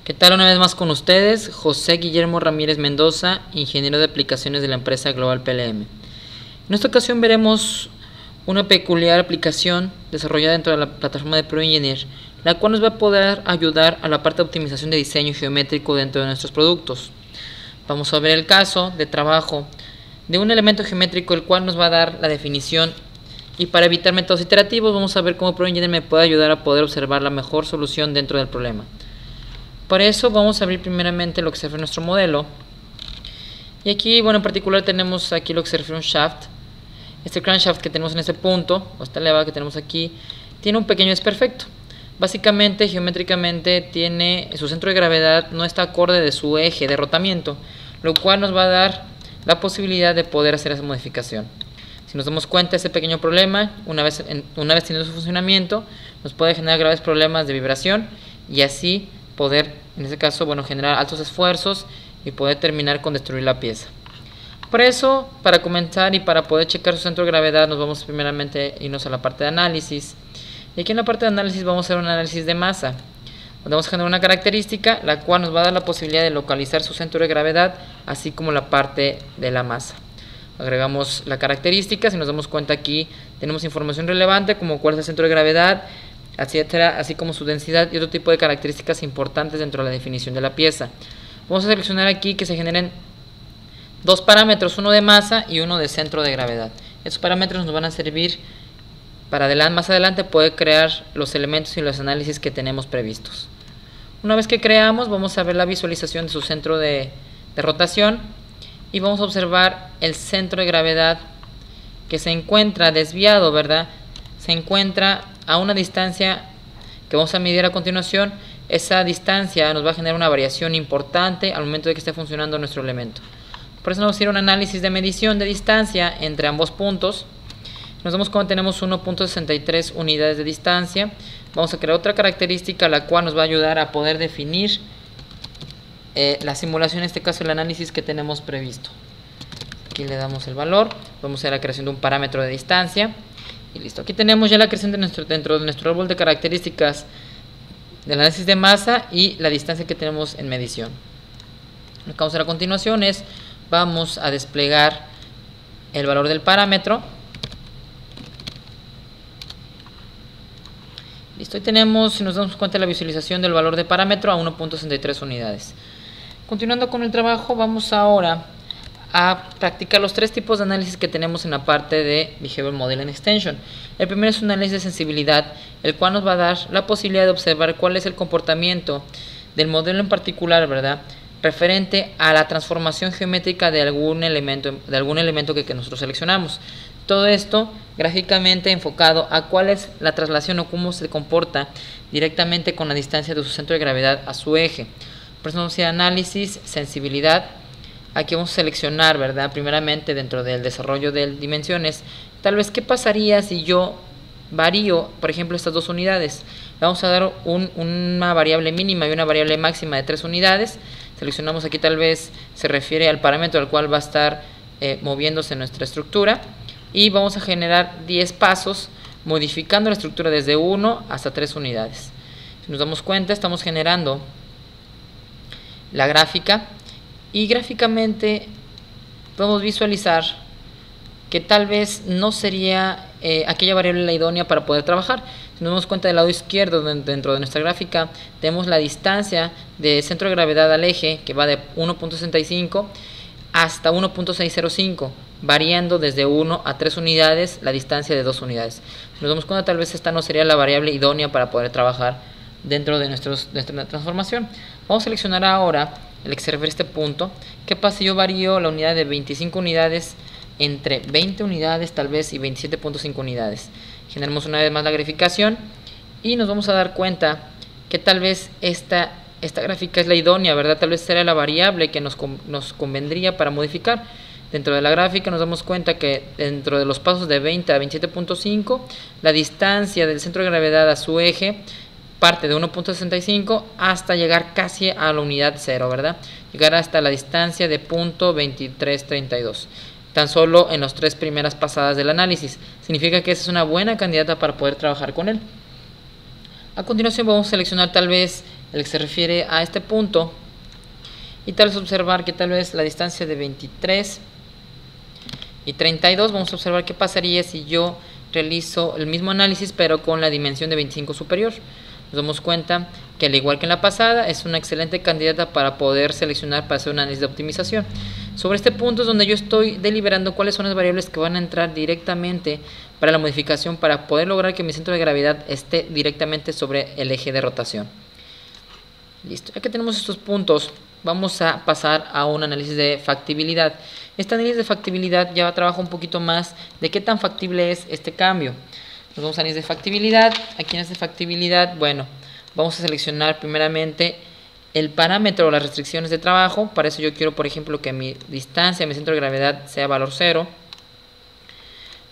¿Qué tal? Una vez más con ustedes, José Guillermo Ramírez Mendoza, ingeniero de aplicaciones de la empresa Global PLM. En esta ocasión veremos una peculiar aplicación desarrollada dentro de la plataforma de ProEngineer, la cual nos va a poder ayudar a la parte de optimización de diseño geométrico dentro de nuestros productos. Vamos a ver el caso de trabajo de un elemento geométrico el cual nos va a dar la definición, y para evitar métodos iterativos vamos a ver cómo ProEngineer me puede ayudar a poder observar la mejor solución dentro del problema. Para eso vamos a abrir primeramente lo que se refiere a nuestro modelo. Y aquí, bueno, en particular tenemos aquí lo que se refiere a un shaft. Este crankshaft que tenemos en este punto, o esta leva que tenemos aquí, tiene un pequeño desperfecto. Básicamente, geométricamente, tiene su centro de gravedad no está acorde de su eje de rotamiento, lo cual nos va a dar la posibilidad de poder hacer esa modificación. Si nos damos cuenta de ese pequeño problema, una vez teniendo su funcionamiento, nos puede generar graves problemas de vibración y así poder, en este caso, bueno, generar altos esfuerzos y poder terminar con destruir la pieza. Por eso, para comenzar y para poder checar su centro de gravedad, nos vamos primeramente a irnos a la parte de análisis. Y aquí en la parte de análisis vamos a hacer un análisis de masa, donde vamos a generar una característica, la cual nos va a dar la posibilidad de localizar su centro de gravedad, así como la parte de la masa. Agregamos la característica. Si nos damos cuenta, aquí tenemos información relevante como cuál es el centro de gravedad, etcétera, así como su densidad y otro tipo de características importantes dentro de la definición de la pieza. Vamos a seleccionar aquí que se generen dos parámetros, uno de masa y uno de centro de gravedad. Estos parámetros nos van a servir para más adelante poder crear los elementos y los análisis que tenemos previstos. Una vez que creamos, vamos a ver la visualización de su centro de rotación y vamos a observar el centro de gravedad que se encuentra desviado, ¿verdad? Se encuentra a una distancia que vamos a medir a continuación. Esa distancia nos va a generar una variación importante al momento de que esté funcionando nuestro elemento. Por eso vamos a hacer un análisis de medición de distancia entre ambos puntos. Nos damos cuenta que tenemos 1.63 unidades de distancia. Vamos a crear otra característica la cual nos va a ayudar a poder definir la simulación, en este caso el análisis que tenemos previsto. Aquí le damos el valor, vamos a hacer la creación de un parámetro de distancia. Y listo, aquí tenemos ya la creación dentro de nuestro árbol de características del análisis de masa y la distancia que tenemos en medición. Lo que vamos a hacer a continuación es, vamos a desplegar el valor del parámetro. Listo, y tenemos, si nos damos cuenta, la visualización del valor de parámetro a 1.63 unidades. Continuando con el trabajo, vamos ahora a practicar los tres tipos de análisis que tenemos en la parte de Behavior Modeling Extension. El primero es un análisis de sensibilidad, el cual nos va a dar la posibilidad de observar cuál es el comportamiento del modelo en particular, ¿verdad?, referente a la transformación geométrica de algún elemento que nosotros seleccionamos. Todo esto gráficamente enfocado a cuál es la traslación o cómo se comporta directamente con la distancia de su centro de gravedad a su eje. Por eso vamos a hacer análisis, sensibilidad. Aquí vamos a seleccionar, ¿verdad?, primeramente dentro del desarrollo de dimensiones, tal vez qué pasaría si yo varío, por ejemplo, estas dos unidades. Le vamos a dar una variable mínima y una variable máxima de 3 unidades. Seleccionamos aquí, tal vez se refiere al parámetro al cual va a estar moviéndose nuestra estructura. Y vamos a generar 10 pasos modificando la estructura desde 1 hasta 3 unidades. Si nos damos cuenta, estamos generando la gráfica. Y gráficamente podemos visualizar que tal vez no sería aquella variable la idónea para poder trabajar. Si nos damos cuenta, del lado izquierdo dentro de nuestra gráfica tenemos la distancia de centro de gravedad al eje, que va de 1.65 hasta 1.605, variando desde 1 a 3 unidades la distancia de 2 unidades. Si nos damos cuenta, tal vez esta no sería la variable idónea para poder trabajar dentro de nuestra transformación. Vamos a seleccionar ahora el que se refiere a este punto. ¿Qué pasa si yo varío la unidad de 25 unidades entre 20 unidades tal vez y 27.5 unidades? Generamos una vez más la graficación y nos vamos a dar cuenta que tal vez esta gráfica es la idónea, ¿verdad? Tal vez será la variable que nos convendría para modificar. Dentro de la gráfica nos damos cuenta que dentro de los pasos de 20 a 27.5, la distancia del centro de gravedad a su eje parte de 1.65 hasta llegar casi a la unidad 0, ¿verdad? Llegar hasta la distancia de 0.2332. Tan solo en las 3 primeras pasadas del análisis. Significa que esa es una buena candidata para poder trabajar con él. A continuación vamos a seleccionar tal vez el que se refiere a este punto, y tal vez observar que tal vez la distancia de 23 y 32, vamos a observar qué pasaría si yo realizo el mismo análisis pero con la dimensión de 25 superior. Nos damos cuenta que al igual que en la pasada es una excelente candidata para poder seleccionar para hacer un análisis de optimización. Sobre este punto es donde yo estoy deliberando cuáles son las variables que van a entrar directamente para la modificación para poder lograr que mi centro de gravedad esté directamente sobre el eje de rotación. Listo, ya que tenemos estos puntos, vamos a pasar a un análisis de factibilidad. Este análisis de factibilidad ya trabaja un poquito más de qué tan factible es este cambio. Nos vamos a análisis de factibilidad. Aquí en este factibilidad, bueno, vamos a seleccionar primeramente el parámetro o las restricciones de trabajo. Para eso yo quiero, por ejemplo, que mi distancia, mi centro de gravedad sea valor 0,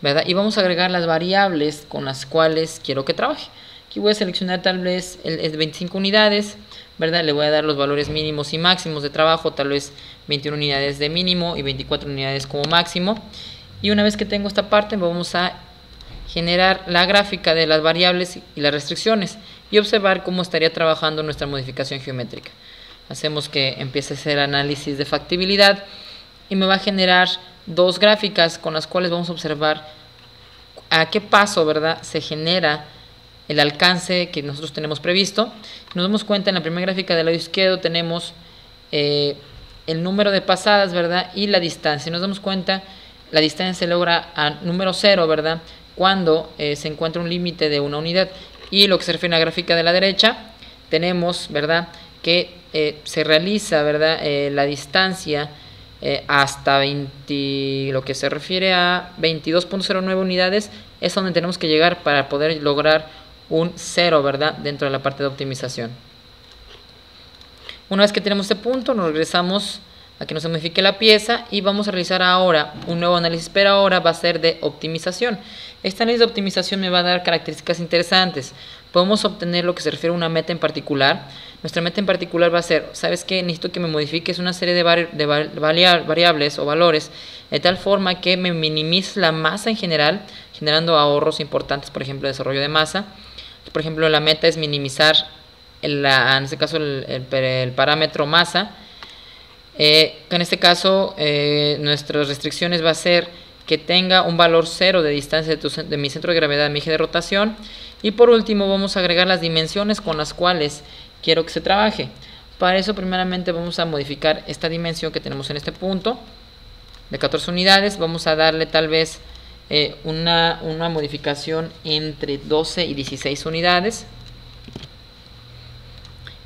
¿verdad? Y vamos a agregar las variables con las cuales quiero que trabaje. Aquí voy a seleccionar tal vez el de 25 unidades, ¿verdad? Le voy a dar los valores mínimos y máximos de trabajo, tal vez 21 unidades de mínimo y 24 unidades como máximo. Y una vez que tengo esta parte, vamos a generar la gráfica de las variables y las restricciones y observar cómo estaría trabajando nuestra modificación geométrica. Hacemos que empiece a hacer análisis de factibilidad y me va a generar dos gráficas con las cuales vamos a observar a qué paso, ¿verdad?, se genera el alcance que nosotros tenemos previsto. Nos damos cuenta en la primera gráfica del lado izquierdo tenemos el número de pasadas, ¿verdad?, y la distancia. Nos damos cuenta la distancia se logra a número 0, ¿verdad?, cuando se encuentra un límite de una unidad. Y lo que se refiere a la gráfica de la derecha, tenemos, ¿verdad?, que se realiza, ¿verdad?, la distancia hasta 20, lo que se refiere a 22.09 unidades, es donde tenemos que llegar para poder lograr un 0, ¿verdad?, dentro de la parte de optimización. Una vez que tenemos este punto, nos regresamos a que nos modifique la pieza y vamos a realizar ahora un nuevo análisis, pero ahora va a ser de optimización. Este análisis de optimización me va a dar características interesantes. Podemos obtener lo que se refiere a una meta en particular. Nuestra meta en particular va a ser, ¿sabes qué? Necesito que me modifiques una serie de variables o valores de tal forma que me minimice la masa en general, generando ahorros importantes, por ejemplo, desarrollo de masa. Por ejemplo, la meta es minimizar, en este caso, el parámetro masa. En este caso, nuestras restricciones va a ser que tenga un valor 0 de distancia de mi centro de gravedad, mi eje de rotación. Y por último, vamos a agregar las dimensiones con las cuales quiero que se trabaje. Para eso, primeramente, vamos a modificar esta dimensión que tenemos en este punto de 14 unidades. Vamos a darle tal vez una modificación entre 12 y 16 unidades.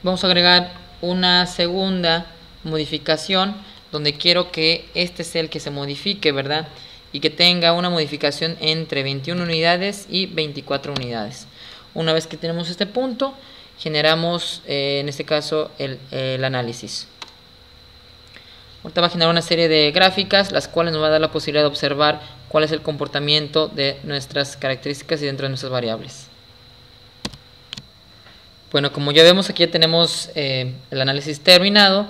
Vamos a agregar una segunda modificación donde quiero que este sea el que se modifique, ¿verdad?, y que tenga una modificación entre 21 unidades y 24 unidades. Una vez que tenemos este punto, generamos en este caso el análisis. Ahorita va a generar una serie de gráficas, las cuales nos va a dar la posibilidad de observar cuál es el comportamiento de nuestras características y dentro de nuestras variables. Bueno, como ya vemos, aquí ya tenemos el análisis terminado,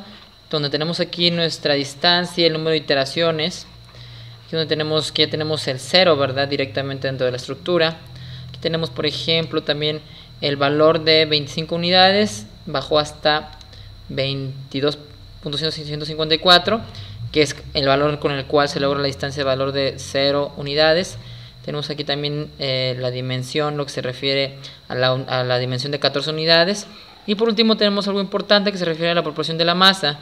donde tenemos aquí nuestra distancia y el número de iteraciones. Aquí donde tenemos que ya tenemos el 0, ¿verdad?, directamente dentro de la estructura. Aquí tenemos, por ejemplo, también el valor de 25 unidades, bajó hasta 22.154, que es el valor con el cual se logra la distancia de valor de 0 unidades. Tenemos aquí también la dimensión, lo que se refiere a la dimensión de 14 unidades. Y por último tenemos algo importante que se refiere a la proporción de la masa.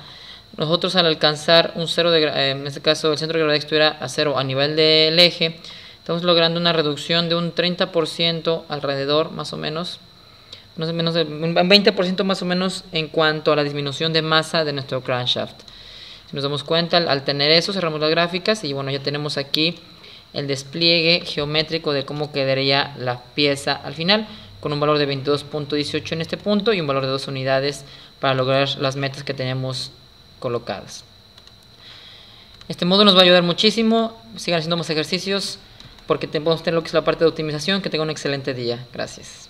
Nosotros al alcanzar un 0, en este caso el centro de gravedad estuviera a 0 a nivel del eje, estamos logrando una reducción de un 30% alrededor, más o menos, un 20% más o menos en cuanto a la disminución de masa de nuestro crankshaft. Si nos damos cuenta, al tener eso, cerramos las gráficas y bueno, ya tenemos aquí el despliegue geométrico de cómo quedaría la pieza al final, con un valor de 22.18 en este punto y un valor de 2 unidades para lograr las metas que tenemos colocadas. Este módulo nos va a ayudar muchísimo. Sigan haciendo más ejercicios porque podemos tener lo que es la parte de optimización. Que tengan un excelente día. Gracias.